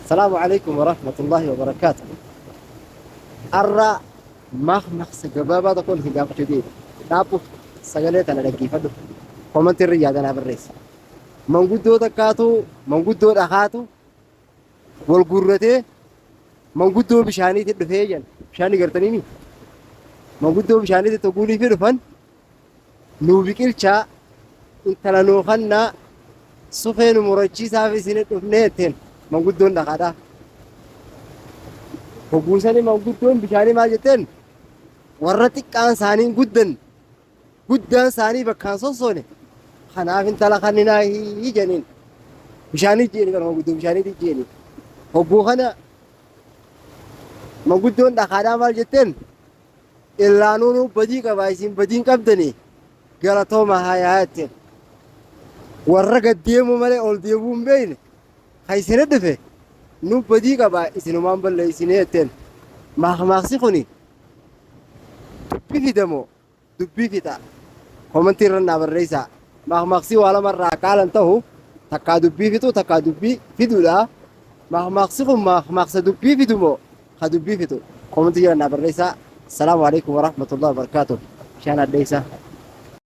السلام عليكم ورحمة الله وبركاته. أرى مخ سجبابا تقول في جاب جديد. نابو سجلت أنا لقي فدو. كومنت الرجال أنا بالرئيس. موجود دو تكاتو موجود دو أخاتو والجرته موجود دو بشاني تدفعين بشاني قرتنيني موجود دو بشاني تقولي في رفن نوبيكيل شا انت لانو خنا سفين مرجي سافي سنة نيتين موجود دون أخاتا وبوساني موجود دون بشاني ما جتين warra xiqqaan saaniin guddaan saanii bakkaan sossoone kanaaf intala kanninaa jeniin bishaanii jeeni kan maguddoo bishaanii jeeni hogguu kana maguddoon dhakaadhaa maal jetteen illaanuunu badii qabaa isin badiin qabdanii galatooma haayaa jetteen warra gaddeemu malee ol deebuu hin beeyne ha isina dhufe nu badii qabaa isinumaan balleeysinee jetteen maaqmaaqsi kuni dubbii fidamoo dubbii fixa komantii irra naa barreessaa maaqmaaqsii waa lamarraa qaalan ta'u takkaa dubbii fixu takkaa dubbii fiduudha maaqmaaqsi kun maaqmaaqsa dubbii fidu moo ha dubbii fixu komantii irra naa barreessaa. Salaamu alaikum warahmatullahi wabarakatuh. Shaan addeessaa.